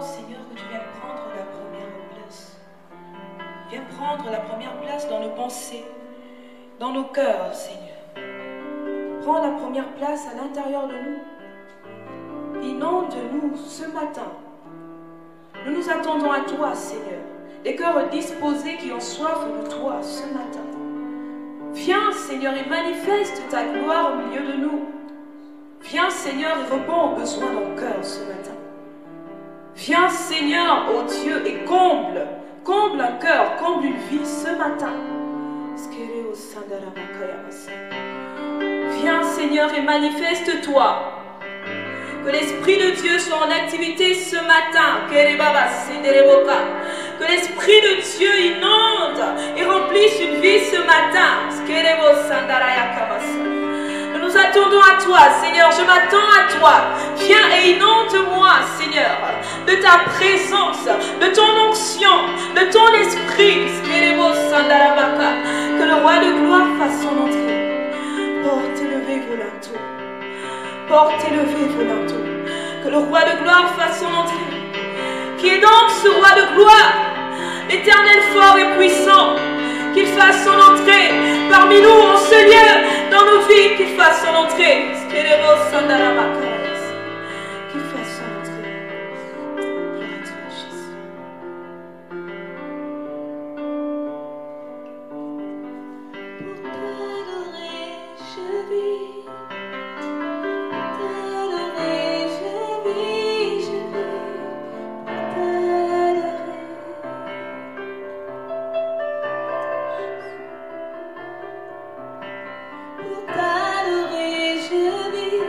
Seigneur, que tu viennes prendre la première place. Viens prendre la première place dans nos pensées, dans nos cœurs, Seigneur. Prends la première place à l'intérieur de nous. Inonde-nous ce matin. Nous nous attendons à toi, Seigneur. Des cœurs disposés qui ont soif de toi ce matin. Viens, Seigneur, et manifeste ta gloire au milieu de nous. Viens, Seigneur, et réponds aux besoins de nos cœurs ce matin. Viens, Seigneur, ô Dieu, et comble un cœur, comble une vie ce matin. Viens, Seigneur, et manifeste-toi. Que l'Esprit de Dieu soit en activité ce matin. Que l'Esprit de Dieu inonde et remplisse une vie ce matin. Nous nous attendons à toi, Seigneur. Je m'attends à toi. Viens et inonde-moi, Seigneur, de ta présence, de ton onction, de ton esprit. Que le roi de gloire fasse son entrée. Porte élevé volanto. Porte élevé volanto. Que le roi de gloire fasse son entrée. Qui est donc ce roi de gloire, l'Éternel fort et puissant, qu'il fasse son entrée parmi nous en ce lieu, dans nos vies, qu'il fasse son entrée. Qu'il fasse son entrée. Gloire à toi, Jésus. Pour t'adorer, je vis.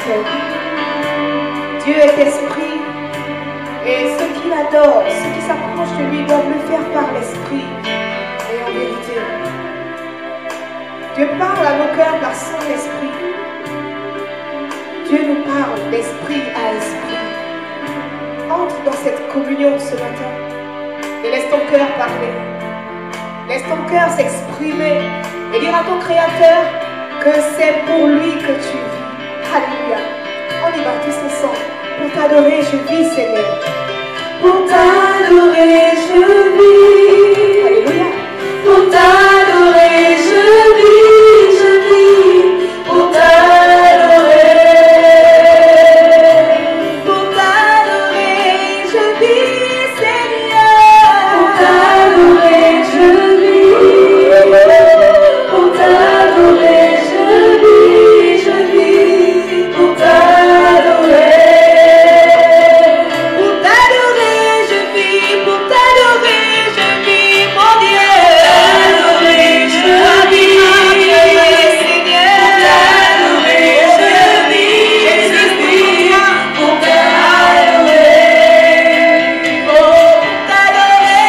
seul. Dieu est esprit et ceux qui l'adorent, ceux qui s'approchent de lui doivent le faire par l'esprit et en vérité. Dieu parle à nos cœurs par son esprit. Dieu nous parle d'esprit à esprit. Entre dans cette communion ce matin et laisse ton cœur parler. Laisse ton cœur s'exprimer et dire à ton Créateur que c'est pour lui que tu vis. Alléluia. On y va tous ensemble. Pour t'adorer, je vis, Seigneur. Pour t'adorer, je vis. Alléluia. Pour t'adorer, je vis, je vis. Pour t'adorer. Pour t'adorer, je vis, Seigneur. Pour t'adorer, je vis. Pour t'adorer, je vis, je vis. Pour t'adorer. Pour t'adorer, je vis. Pour t'adorer, je vis, mon Dieu. T'adorer, je vis. Seigneur. T'adorer, je vis, je vis. Pour t'adorer. Pour t'adorer,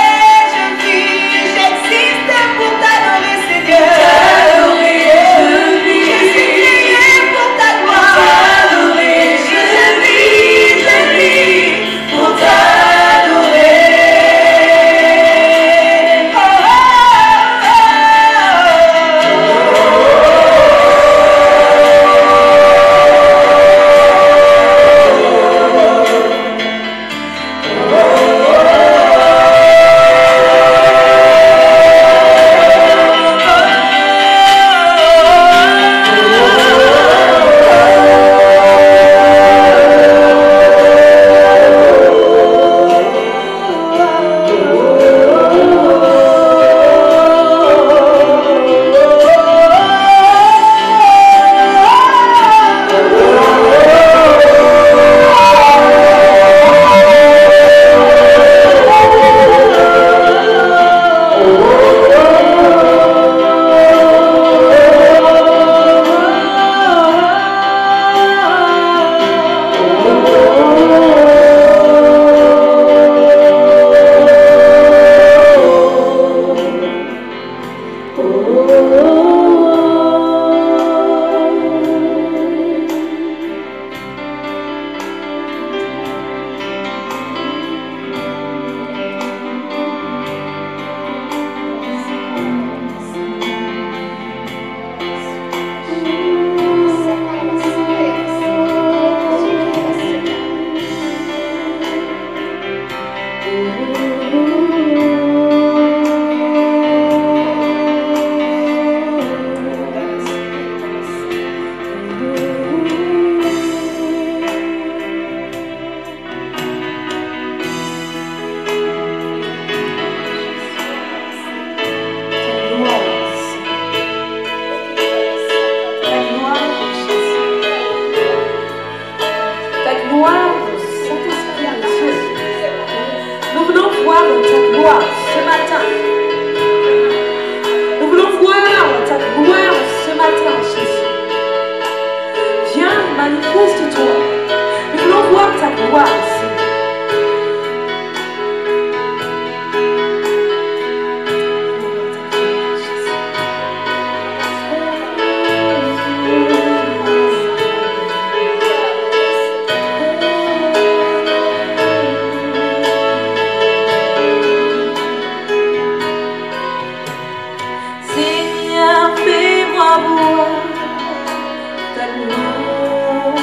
je vis. J'existe pour t'adorer, Seigneur. T'adorer, je vis. Je suis créé pour ta gloire. T'adorer, je vis, je vis. Pour t'adorer. Manifeste-toi. Nous voulons voir ta gloire ici. Seigneur, fais-moi voir ta gloire.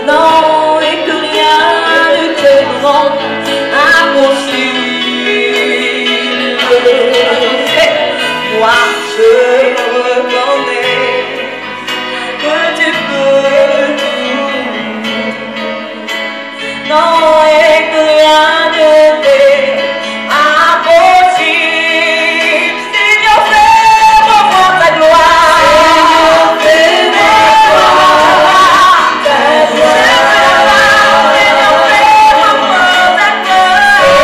Non, et que rien ne t'est grand impossible. Moi, je reconnais que tu peux tout. Non, et que rien ne t'est impossible. Seigneur, fais-moi voir ta gloire. Seigneur, fais-moi voir ta gloire.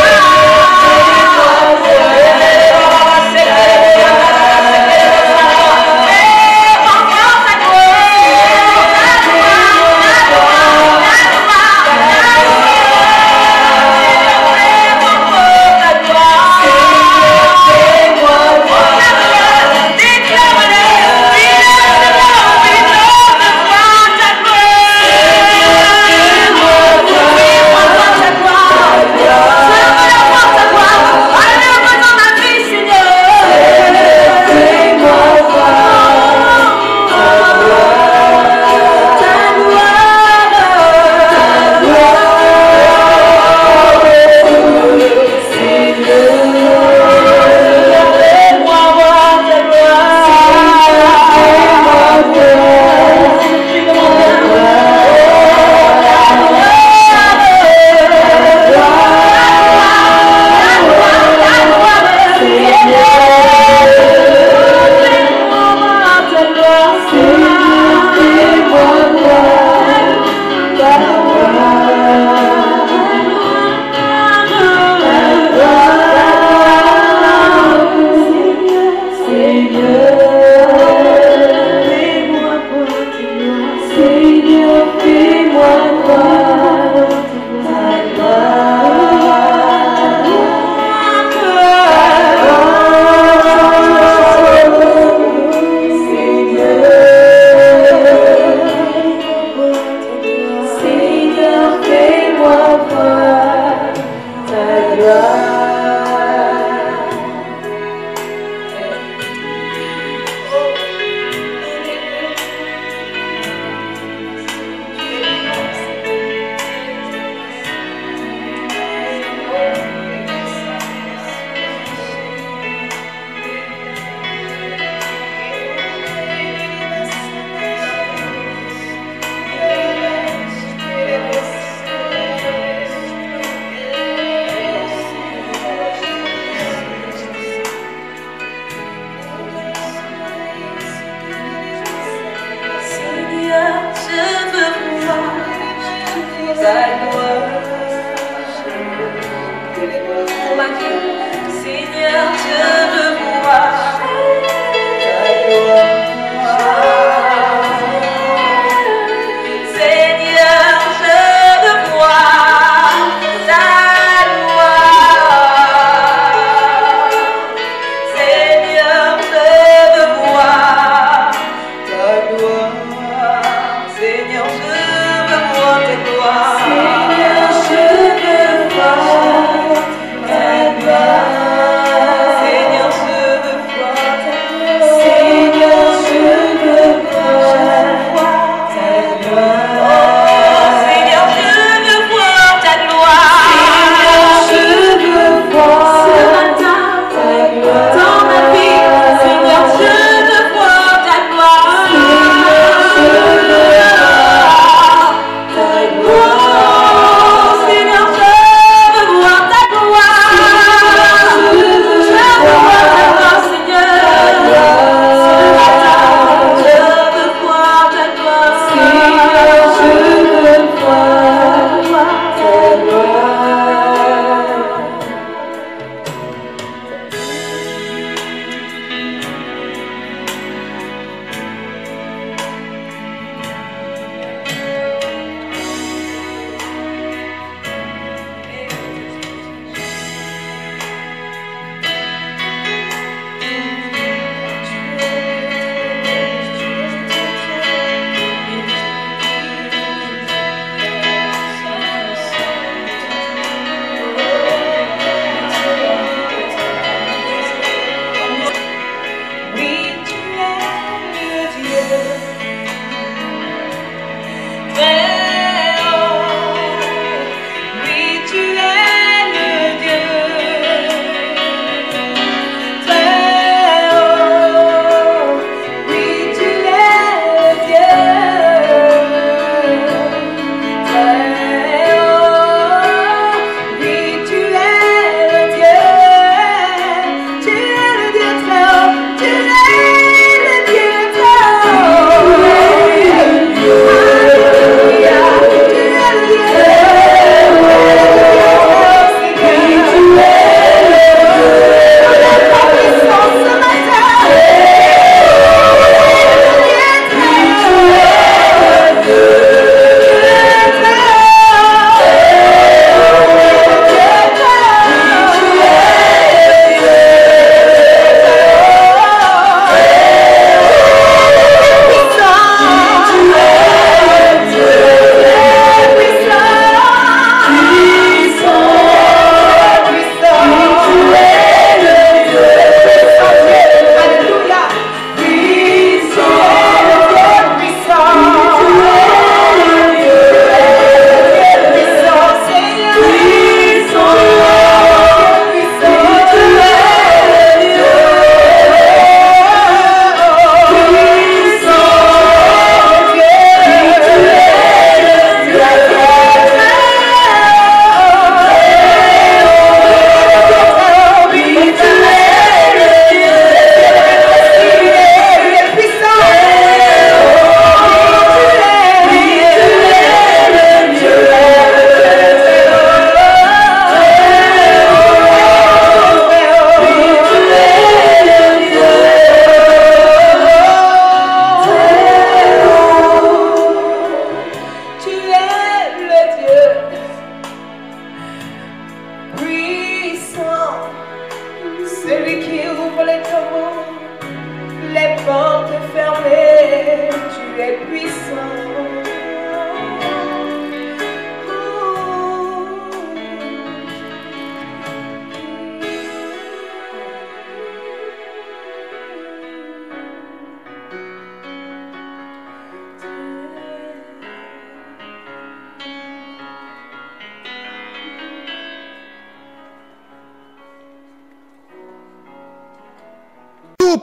Seigneur,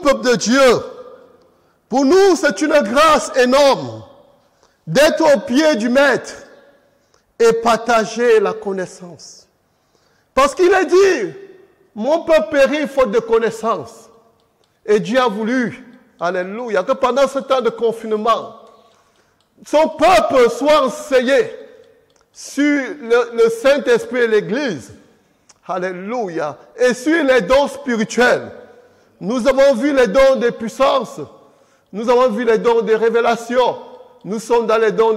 peuple de Dieu, pour nous, c'est une grâce énorme d'être au pied du Maître et partager la connaissance. Parce qu'il a dit, mon peuple périt faute de connaissance. Et Dieu a voulu, alléluia, que pendant ce temps de confinement, son peuple soit enseigné sur le Saint-Esprit et l'Église. Alléluia. Et sur les dons spirituels. Nous avons vu les dons de puissance. Nous avons vu les dons de révélation. Nous sommes dans les dons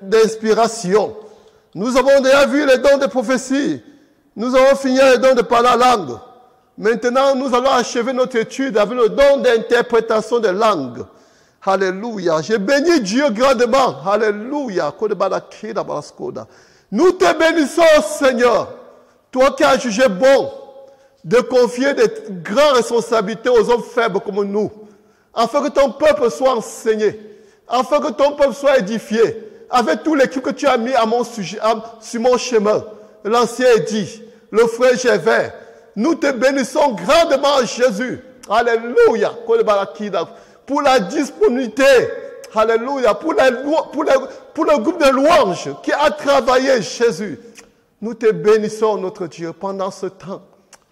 d'inspiration. Nous avons déjà vu les dons de prophétie. Nous avons fini les dons de parler la langue. Maintenant, nous allons achever notre étude avec le don d'interprétation des langues. Alléluia. Je bénis Dieu grandement. Alléluia. Nous te bénissons, Seigneur. Toi qui as jugé bon de confier des grandes responsabilités aux hommes faibles comme nous, afin que ton peuple soit enseigné, afin que ton peuple soit édifié, avec toute l'équipe que tu as mis sur mon chemin, l'ancien Édit, le frère Gervais, nous te bénissons grandement, Jésus. Alléluia. Pour la disponibilité. Alléluia. Pour le groupe de louanges qui a travaillé, Jésus. Nous te bénissons, notre Dieu, pendant ce temps.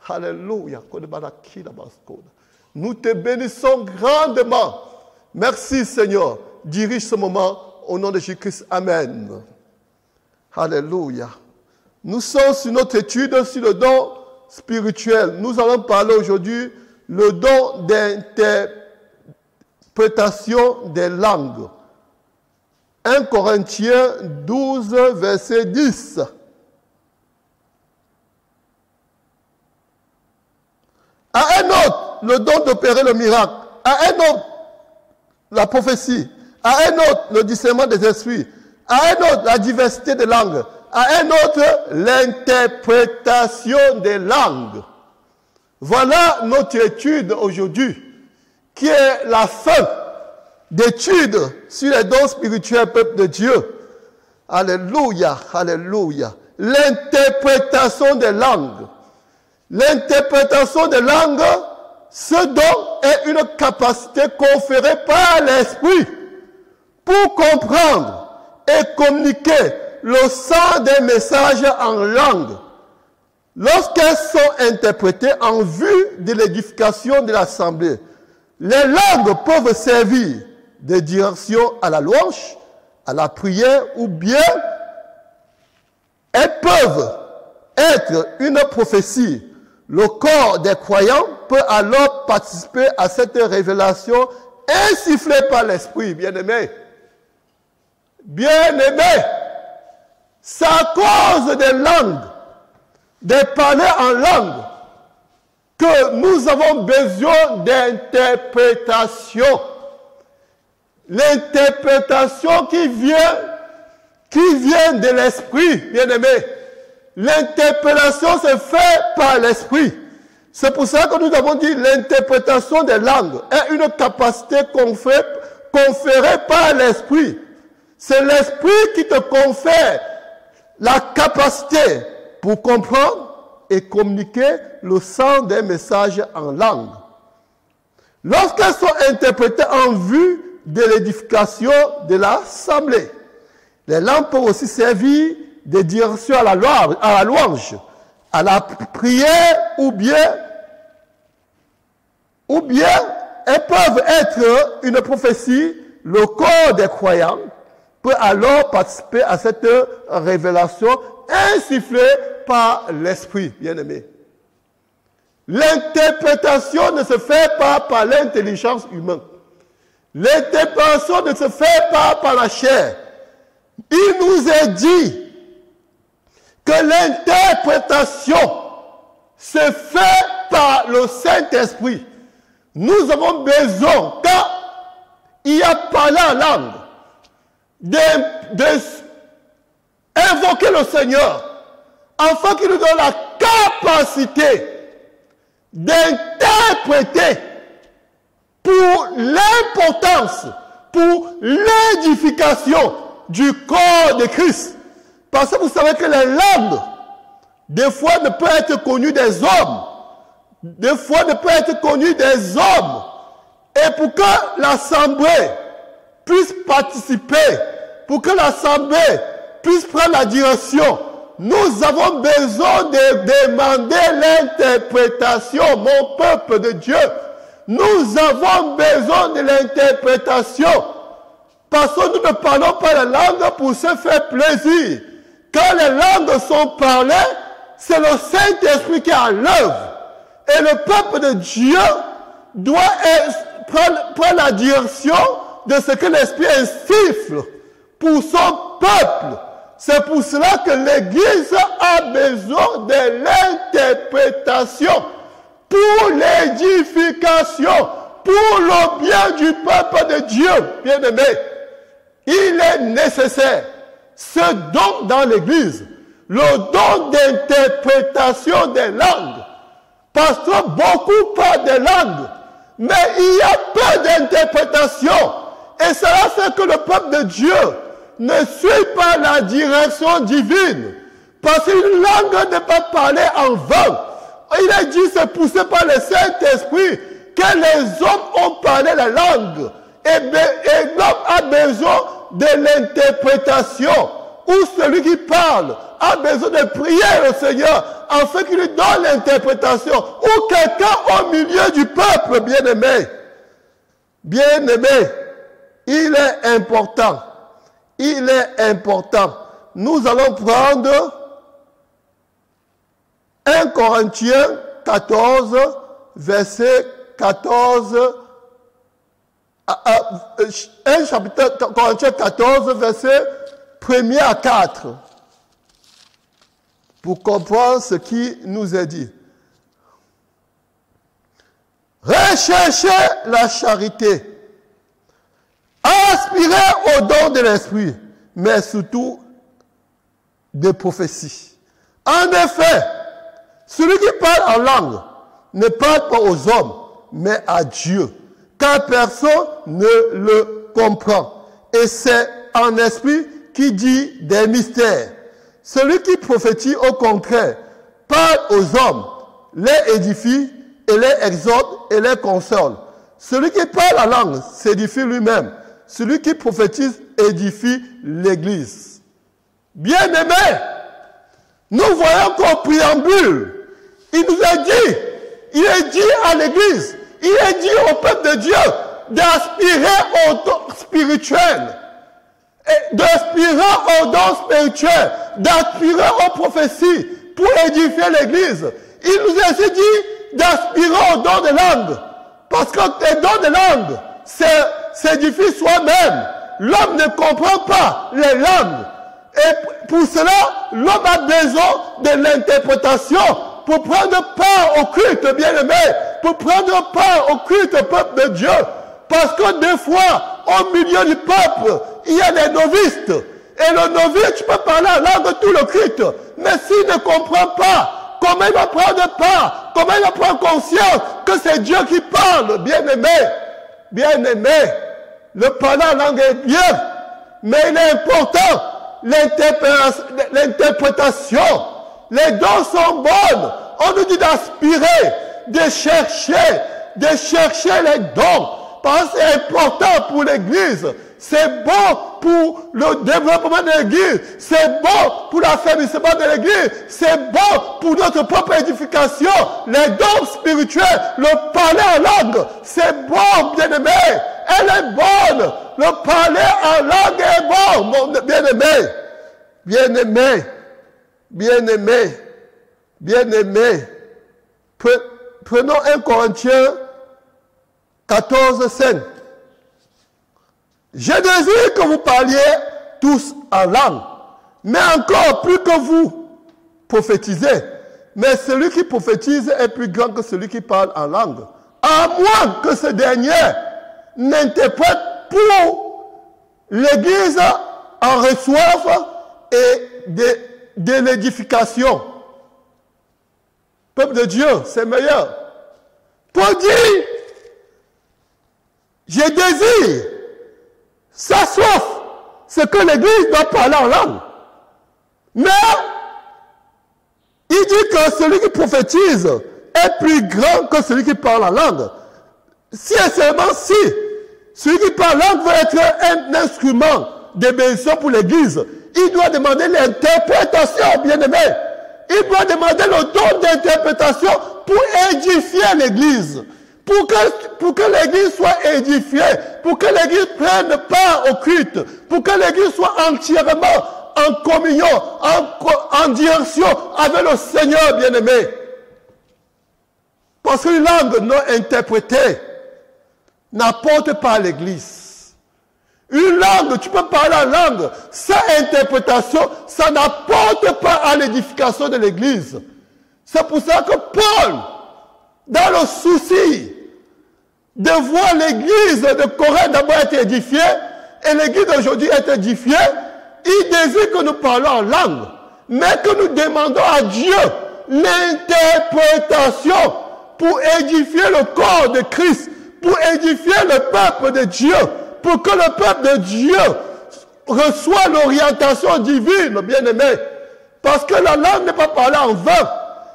Alléluia. Nous te bénissons grandement. Merci, Seigneur. Dirige ce moment au nom de Jésus-Christ. Amen. Alléluia. Nous sommes sur notre étude sur le don spirituel. Nous allons parler aujourd'hui le don d'interprétation des langues. 1 Corinthiens 12, verset 10. À un autre, le don d'opérer le miracle. À un autre, la prophétie. À un autre, le discernement des esprits. À un autre, la diversité des langues. À un autre, l'interprétation des langues. Voilà notre étude aujourd'hui, qui est la fin d'étude sur les dons spirituels peuple de Dieu. Alléluia, alléluia. L'interprétation des langues. L'interprétation des langues, ce don est une capacité conférée par l'Esprit pour comprendre et communiquer le sens des messages en langue. Lorsqu'elles sont interprétées en vue de l'édification de l'assemblée, les langues peuvent servir de direction à la louange, à la prière, ou bien elles peuvent être une prophétie. Le corps des croyants peut alors participer à cette révélation insufflée par l'Esprit, bien-aimé. Bien-aimé, c'est à cause des langues, de parler en langue, que nous avons besoin d'interprétation. L'interprétation qui vient de l'Esprit, bien-aimé. L'interprétation se fait par l'Esprit. C'est pour ça que nous avons dit l'interprétation des langues est une capacité conférée par l'Esprit. C'est l'Esprit qui te confère la capacité pour comprendre et communiquer le sens des messages en langue. Lorsqu'elles sont interprétées en vue de l'édification de l'assemblée, les langues peuvent aussi servir de direction à la louange, à la prière, ou bien elles peuvent être une prophétie. Le corps des croyants peut alors participer à cette révélation insufflée par l'Esprit, bien-aimé. L'interprétation ne se fait pas par l'intelligence humaine. L'interprétation ne se fait pas par la chair. Il nous est dit que l'interprétation se fait par le Saint-Esprit. Nous avons besoin, quand il y a parlé en langue, d'invoquer le Seigneur, afin qu'il nous donne la capacité d'interpréter pour l'importance, pour l'édification du corps de Christ. Parce que vous savez que les langues, des fois, ne peuvent être connues des hommes. des fois ne peut être connu des hommes. Et pour que l'Assemblée puisse participer, pour que l'Assemblée puisse prendre la direction, nous avons besoin de demander l'interprétation, mon peuple de Dieu. Nous avons besoin de l'interprétation. Parce que nous ne parlons pas la langue pour se faire plaisir. Quand les langues sont parlées, c'est le Saint-Esprit qui est à l'œuvre. Et le peuple de Dieu doit prendre la direction de ce que l'Esprit insuffle pour son peuple. C'est pour cela que l'Église a besoin de l'interprétation pour l'édification, pour le bien du peuple de Dieu, bien-aimé. Il est nécessaire ce don dans l'Église, le don d'interprétation des langues. Parce que beaucoup parlent des langues, mais il y a peu d'interprétation. Et cela fait que le peuple de Dieu ne suit pas la direction divine. Parce qu'une langue n'est pas parlée en vain. Il a dit, c'est poussé par le Saint-Esprit que les hommes ont parlé la langue. Et l'homme a besoin de l'interprétation. Ou celui qui parle a besoin de prier le Seigneur afin qu'il lui donne l'interprétation. Ou quelqu'un au milieu du peuple, bien-aimé. Bien-aimé, il est important. Il est important. Nous allons prendre 1 Corinthiens 14, verset 14. 1 chapitre Corinthiens 14, verset 1er à 4. Pour comprendre ce qui nous est dit. Recherchez la charité. Aspirez au don de l'esprit, mais surtout de prophétie. En effet, celui qui parle en langue ne parle pas aux hommes, mais à Dieu, car personne ne le comprend. Et c'est en esprit qui dit des mystères. Celui qui prophétise, au contraire, parle aux hommes, les édifie et les exhorte et les console. Celui qui parle en langue s'édifie lui-même. Celui qui prophétise édifie l'Église. Bien-aimés, nous voyons qu'au préambule, il nous a dit, il est dit à l'Église, il est dit au peuple de Dieu d'aspirer au don spirituel, d'aspirer au don spirituel, d'aspirer aux prophéties pour édifier l'Église. Il nous a aussi dit d'aspirer au don de langue, parce que les dons de langue, s'édifie soi-même. L'homme ne comprend pas les langues. Et pour cela, l'homme a besoin de l'interprétation pour prendre part au culte, bien-aimé, pour prendre part au culte au peuple de Dieu. Parce que des fois, au milieu du peuple, il y a des novices. Et le novice, tu peux parler en langue tout le culte. Mais s'il ne comprend pas, comment il va prendre part? Comment il va prendre conscience que c'est Dieu qui parle, bien-aimé? Bien-aimé, le parler en langue est bien, mais il est important l'interprétation. Les dons sont bonnes. On nous dit d'aspirer, de chercher les dons. Parce que c'est important pour l'Église. C'est bon pour le développement de l'Église. C'est bon pour l'affaiblissement de l'Église. C'est bon pour notre propre édification. Les dons spirituels, le parler en langue, c'est bon, bien-aimé. Elle est bonne. Le parler en langue est bon, mon bien-aimé. Bien-aimé. Bien-aimé. Bien-aimé. Prenons 1 Corinthiens 14, 5. Je désire que vous parliez tous en langue, mais encore plus que vous prophétisez. Mais celui qui prophétise est plus grand que celui qui parle en langue. À moins que ce dernier n'interprète pour l'Église en reçoive et de l'édification. Peuple de Dieu, c'est meilleur. Pour dire, je désire, sa soif, c'est que l'Église doit parler en langue. Mais, il dit que celui qui prophétise est plus grand que celui qui parle en langue. Si et seulement si celui qui parle en langue veut être un instrument de bénédiction pour l'Église, il doit demander l'interprétation, bien-aimé. Il doit demander le don d'interprétation pour édifier l'Église. Pour que l'Église soit édifiée, pour que l'Église prenne part au culte, pour que l'Église soit entièrement en communion, en direction avec le Seigneur bien-aimé. Parce qu'une langue non interprétée n'apporte pas à l'Église. Une langue, tu peux parler en langue, sans interprétation, ça n'apporte pas à l'édification de l'Église. C'est pour ça que Paul, dans le souci de voir l'Église de Corinthe d'abord être édifiée, et l'Église d'aujourd'hui être édifiée, il désire que nous parlons en langue, mais que nous demandons à Dieu l'interprétation pour édifier le corps de Christ, pour édifier le peuple de Dieu, pour que le peuple de Dieu reçoive l'orientation divine, bien-aimé. Parce que la langue n'est pas parlée en vain.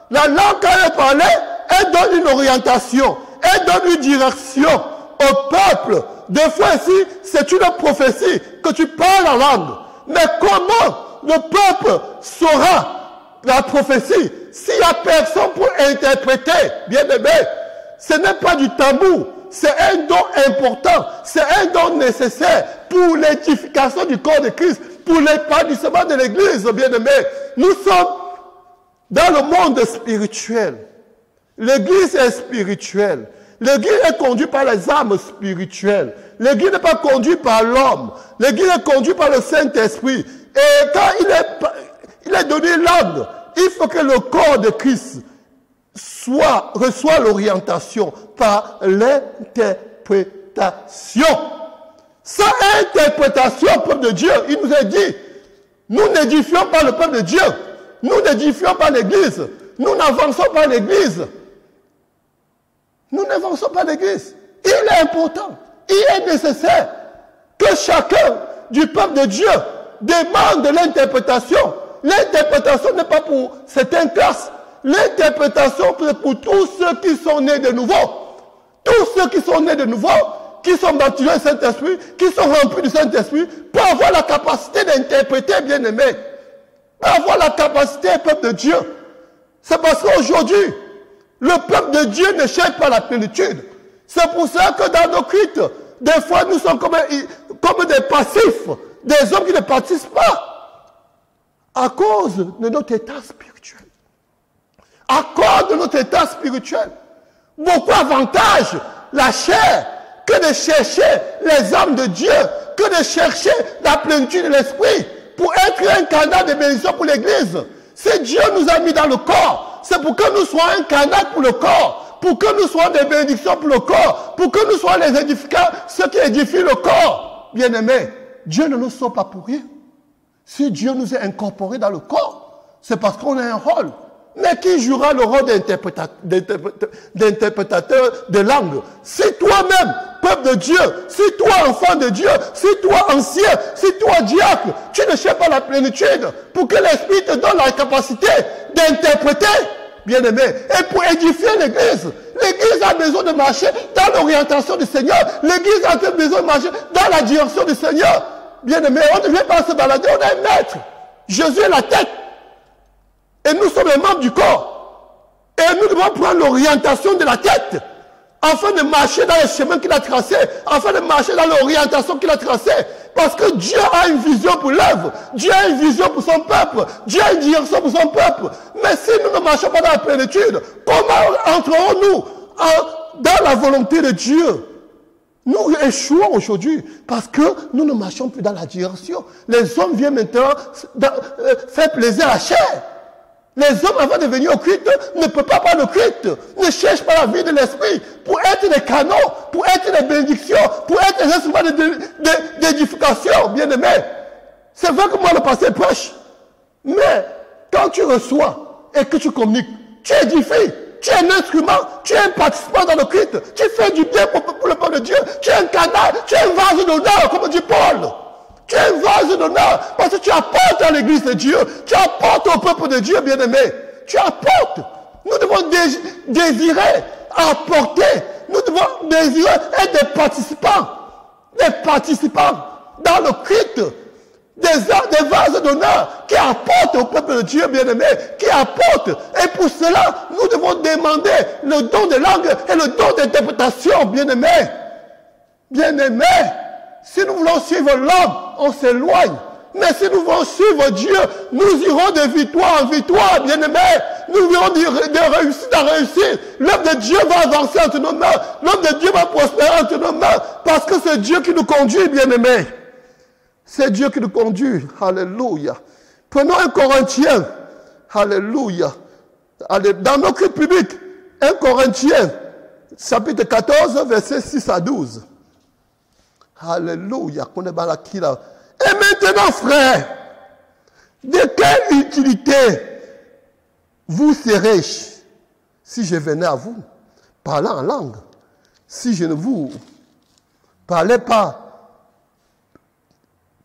La langue, quand elle est parlée, elle donne une orientation, elle donne une direction au peuple. Des fois ici, c'est une prophétie que tu parles en langue. Mais comment le peuple saura la prophétie s'il n'y a personne pour interpréter, bien-aimé? Ce n'est pas du tabou, c'est un don important, c'est un don nécessaire pour l'édification du corps de Christ, pour l'épanouissement de l'Église, bien-aimé. Nous sommes dans le monde spirituel. L'Église est spirituelle. L'Église est conduite par les âmes spirituelles. L'Église n'est pas conduite par l'homme. L'Église est conduite par le Saint-Esprit. Et quand il est donné l'ordre, il faut que le corps de Christ reçoit l'orientation par l'interprétation. Sans interprétation, peuple de Dieu, il nous a dit, nous n'édifions pas le peuple de Dieu. Nous n'édifions pas l'Église. Nous n'avançons pas l'Église. Nous n'avançons pas l'Église. Il est important, il est nécessaire que chacun du peuple de Dieu demande de l'interprétation. L'interprétation n'est pas pour certaines classes. L'interprétation c'est pour tous ceux qui sont nés de nouveau. Tous ceux qui sont nés de nouveau, qui sont baptisés du Saint-Esprit, qui sont remplis du Saint-Esprit, pour avoir la capacité d'interpréter, bien-aimé. Pour avoir la capacité, peuple de Dieu. C'est parce qu'aujourd'hui, le peuple de Dieu ne cherche pas la plénitude. C'est pour ça que dans nos cultes, des fois nous sommes comme des passifs, des hommes qui ne participent pas. À cause de notre état spirituel. À cause de notre état spirituel. Beaucoup avantage la chair que de chercher les âmes de Dieu, que de chercher la plénitude de l'esprit pour être un canal de bénédiction pour l'Église. Si Dieu nous a mis dans le corps, c'est pour que nous soyons un canal pour le corps, pour que nous soyons des bénédictions pour le corps, pour que nous soyons les édificants, ceux qui édifient le corps. Bien-aimés, Dieu ne nous sauve pas pour rien. Si Dieu nous a incorporés dans le corps, c'est parce qu'on a un rôle. Mais qui jouera le rôle d'interprétateur de langue? Si toi-même, peuple de Dieu, si toi, enfant de Dieu, si toi, ancien, si toi, diacre, tu ne cherches pas la plénitude pour que l'Esprit te donne la capacité d'interpréter, bien-aimé, et pour édifier l'Église. L'Église a besoin de marcher dans l'orientation du Seigneur. L'Église a besoin de marcher dans la direction du Seigneur. Bien-aimé, on ne vient pas se balader, on est un maître. Jésus est la tête. Et nous sommes les membres du corps. Et nous devons prendre l'orientation de la tête afin de marcher dans les chemins qu'il a tracés, afin de marcher dans l'orientation qu'il a tracée. Parce que Dieu a une vision pour l'œuvre. Dieu a une vision pour son peuple. Dieu a une direction pour son peuple. Mais si nous ne marchons pas dans la plénitude, comment entrerons-nous dans la volonté de Dieu? Nous échouons aujourd'hui parce que nous ne marchons plus dans la direction. Les hommes viennent maintenant faire plaisir à la chair. Les hommes, avant de venir au culte, ne peuvent pas prendre le culte, ne cherchent pas la vie de l'esprit pour être des canaux, pour être des bénédictions, pour être des instruments d'édification, bien-aimés. C'est vrai que moi, le passé prêche. Mais quand tu reçois et que tu communiques, tu édifies. Tu es un instrument, tu es un participant dans le culte, tu fais du bien pour le peuple de Dieu, tu es un canal, tu es un vase d'honneur, comme dit Paul. Tu es un vase d'honneur parce que tu apportes à l'église de Dieu, tu apportes au peuple de Dieu, bien-aimé. Tu apportes. Nous devons désirer apporter. Nous devons désirer être des participants dans le culte, des vases d'honneur qui apportent au peuple de Dieu bien-aimé, qui apportent. Et pour cela, nous devons demander le don de langue et le don d'interprétation, bien-aimé. Bien-aimé, si nous voulons suivre l'homme, on s'éloigne. Mais si nous voulons suivre Dieu, nous irons de victoire en victoire, bien-aimés. Nous irons de réussite en réussite. L'œuvre de Dieu va avancer entre nos mains. L'œuvre de Dieu va prospérer entre nos mains. Parce que c'est Dieu qui nous conduit, bien-aimés. C'est Dieu qui nous conduit. Alléluia. Prenons un Corinthien. Alléluia. Allez, dans nos cultes publics, un Corinthien, chapitre 14, versets 6 à 12. Alléluia. Et maintenant, frères, de quelle utilité vous serais-je si je venais à vous parlant en langue, si je ne vous parlais pas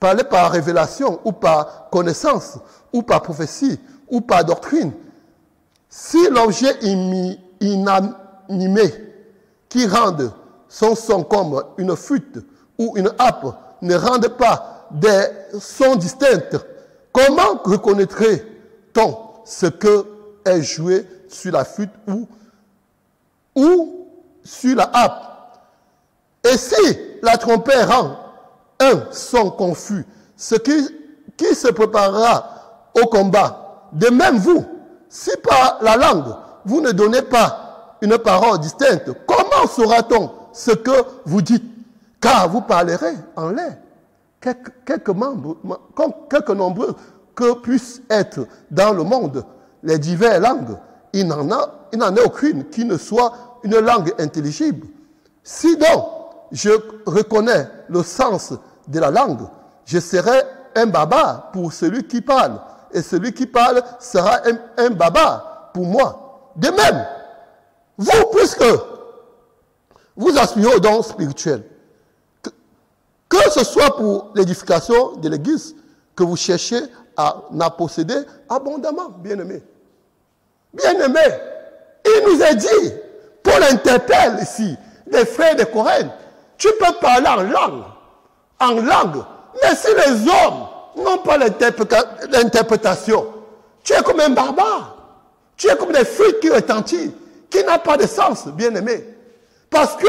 par révélation ou par connaissance ou par prophétie ou par doctrine, si l'objet inanimé qui rende son son comme une flûte ou une harpe ne rende pas des sons distincts, comment reconnaîtrait-on ce que est joué sur la flûte ou sur la harpe? Et si la trompette rend un son confus, ce qui se préparera au combat, de même vous, si par la langue vous ne donnez pas une parole distincte, comment saura-t-on ce que vous dites? Car vous parlerez en l'air. Quelques nombreux que puissent être dans le monde les diverses langues, il n'en est aucune qui ne soit une langue intelligible. Si donc je reconnais le sens de la langue, je serai un baba pour celui qui parle, et celui qui parle sera un baba pour moi. De même, vous, puisque vous aspirez aux dons spirituels, que ce soit pour l'édification de l'Église, que vous cherchez à en posséder abondamment, bien-aimés. Bien-aimés, il nous a dit, Paul interpelle ici, les frères de Corinthe, tu peux parler en langue, mais si les hommes n'ont pas l'interprétation, tu es comme un barbare, tu es comme des fruits qui retentissent, qui n'ont pas de sens, bien-aimés. Parce que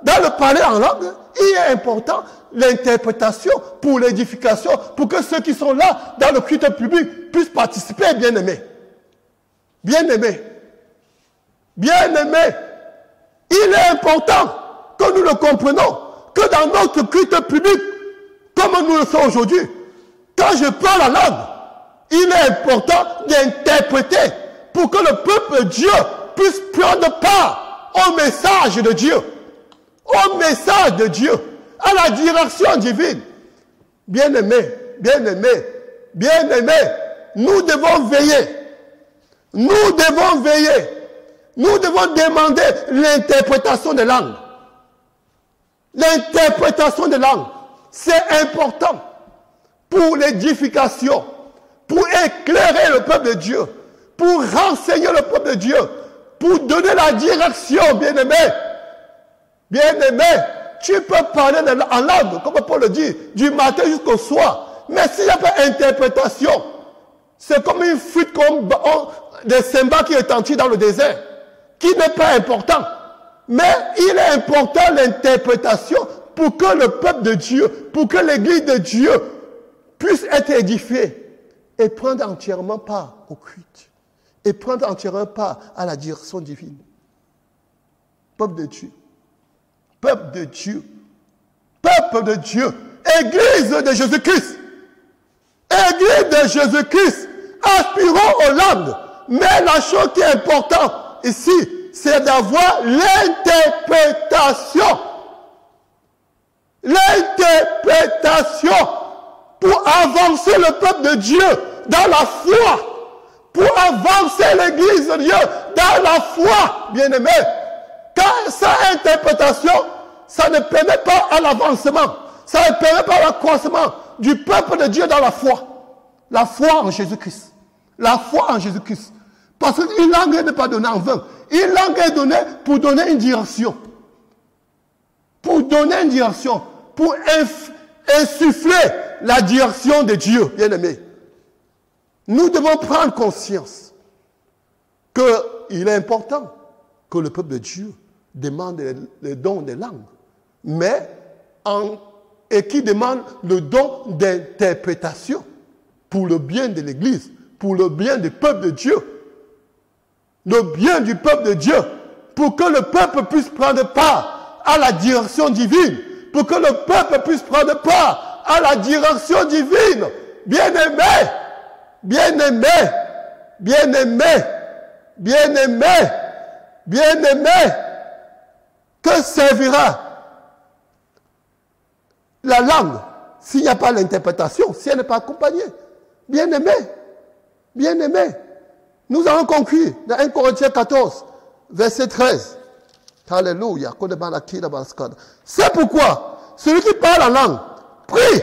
dans le parler en langue, il est important l'interprétation pour l'édification, pour que ceux qui sont là dans le culte public puissent participer, bien-aimés. Bien-aimés. Bien-aimés. Il est important que nous le comprenions, que dans notre culte public, comme nous le sommes aujourd'hui, quand je parle la langue, il est important d'interpréter pour que le peuple de Dieu puisse prendre part au message de Dieu. Au message de Dieu, à la direction divine. Bien-aimés, bien-aimés, bien-aimés, nous devons veiller. Nous devons veiller. Nous devons demander l'interprétation des langues. L'interprétation des langues, c'est important pour l'édification, pour éclairer le peuple de Dieu, pour renseigner le peuple de Dieu, pour donner la direction, bien-aimés. Bien-aimé, tu peux parler en langue, comme Paul le dit, du matin jusqu'au soir. Mais s'il n'y a pas d'interprétation, c'est comme une flûte, comme des cymbales qui retentissent dans le désert, qui n'est pas important. Mais il est important l'interprétation pour que le peuple de Dieu, pour que l'église de Dieu puisse être édifiée et prendre entièrement part au culte, et prendre entièrement part à la direction divine. Peuple de Dieu. Peuple de Dieu, peuple de Dieu, Église de Jésus-Christ, Église de Jésus-Christ, aspirons aux langues, mais la chose qui est importante ici, c'est d'avoir l'interprétation. L'interprétation pour avancer le peuple de Dieu dans la foi, pour avancer l'Église de Dieu dans la foi, bien-aimés. Car sa interprétation, ça ne permet pas à l'avancement, ça ne permet pas à l'accroissement du peuple de Dieu dans la foi. La foi en Jésus-Christ. La foi en Jésus-Christ. Parce qu'une langue n'est pas donnée en vain. Une langue est donnée pour donner une direction. Pour donner une direction. Pour insuffler la direction de Dieu, bien-aimés. Nous devons prendre conscience qu'il est important que le peuple de Dieu demande le don des langues. Et qui demande le don d'interprétation pour le bien de l'Église, pour le bien du peuple de Dieu. Le bien du peuple de Dieu, pour que le peuple puisse prendre part à la direction divine, pour que le peuple puisse prendre part à la direction divine. Bien-aimé, bien-aimé, bien-aimé, bien-aimé, bien-aimé, que servira la langue s'il n'y a pas l'interprétation, si elle n'est pas accompagnée? Bien-aimé, bien-aimé, nous allons conclure dans 1 Corinthiens 14, verset 13. Alléluia. C'est pourquoi celui qui parle en langue prie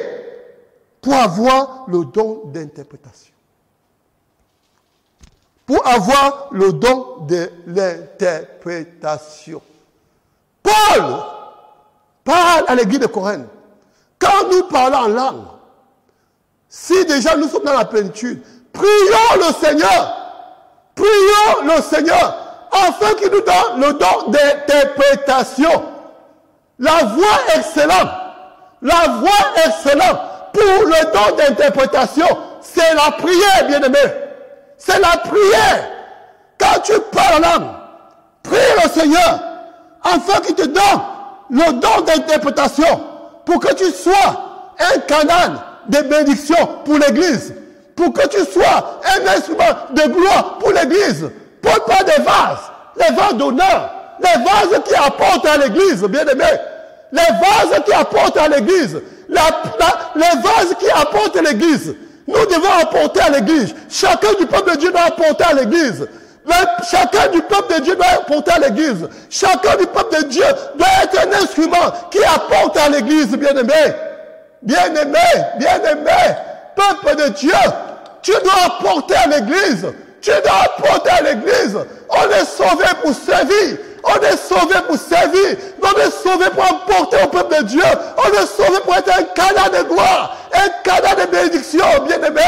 pour avoir le don d'interprétation. Pour avoir le don de l'interprétation. Paul parle à l'église de Corinthe. Quand nous parlons en langue, si déjà nous sommes dans la plénitude, prions le Seigneur. Prions le Seigneur afin qu'il nous donne le don d'interprétation. La voix excellente, la voix excellente pour le don d'interprétation, c'est la prière, bien-aimé. C'est la prière. Quand tu parles en langue, prie le Seigneur afin qu'il te donne le don d'interprétation pour que tu sois un canal de bénédiction pour l'Église. Pour que tu sois un instrument de gloire pour l'Église. Pas des vases, les vases d'honneur, les vases qui apportent à l'Église, bien-aimé. Les vases qui apportent à l'Église. Les vases qui apportent à l'Église. Nous devons apporter à l'Église. Chacun du peuple de Dieu doit apporter à l'Église. Chacun du peuple de Dieu doit apporter à l'Église. Chacun du peuple de Dieu doit être un instrument qui apporte à l'Église, bien-aimé. Bien-aimé, bien-aimé. Peuple de Dieu, tu dois apporter à l'Église. Tu dois apporter à l'Église. On est sauvé pour servir. On est sauvé pour servir. On est sauvé pour apporter au peuple de Dieu. On est sauvé pour être un canal de gloire. Un canal de bénédiction, bien-aimé.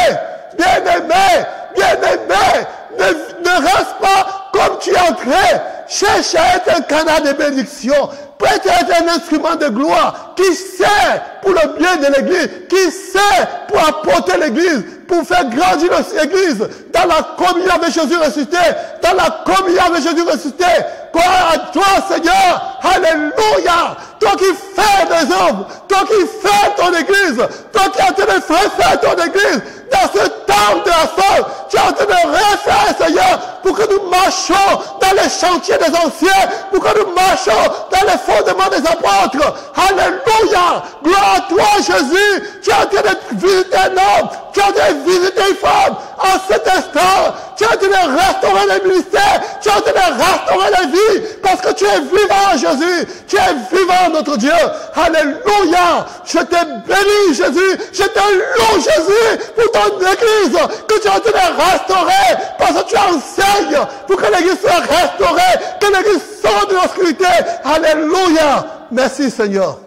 Bien-aimé. Bien-aimé. Ne reste pas comme tu es entré. Cherche à être un canal de bénédiction. Peut-être un instrument de gloire qui sert pour le bien de l'Église, qui sert pour apporter l'Église, pour faire grandir l'Église dans la communion avec Jésus ressuscité, dans la communion avec Jésus ressuscité. Gloire à toi, Seigneur. Alléluia. Toi qui fais des œuvres, toi qui fais ton Église, toi qui es en train de faire ton Église, dans ce temps de la fin, tu es en train de refaire, Seigneur, pour que nous marchions dans les chantiers des anciens, pour que nous marchions dans les fondements des apôtres. Alléluia. Gloire à toi, Jésus. Tu es en train de visiter un homme, tu es en train de visiter une femme. En cet instant, tu es en train de restaurer les ministères, tu es en train de restaurer la vie, parce que tu es vivant, Jésus. Tu es vivant, notre Dieu. Alléluia. Je te bénis, Jésus. Je te loue, Jésus, pour ton Église que tu es en train de restaurer, parce que tu enseignes pour que l'Église soit restaurée, que l'Église sorte de l'obscurité. Alléluia. Merci, Seigneur.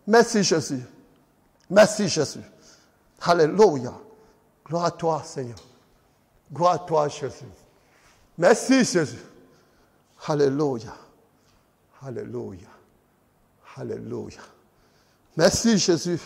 Merci, Jésus. Merci, Jésus. Alléluia. Gloire à toi, Seigneur. Gloire à toi, Jésus. Merci, Jésus. Alléluia. Alléluia. Alléluia. Merci, Jésus.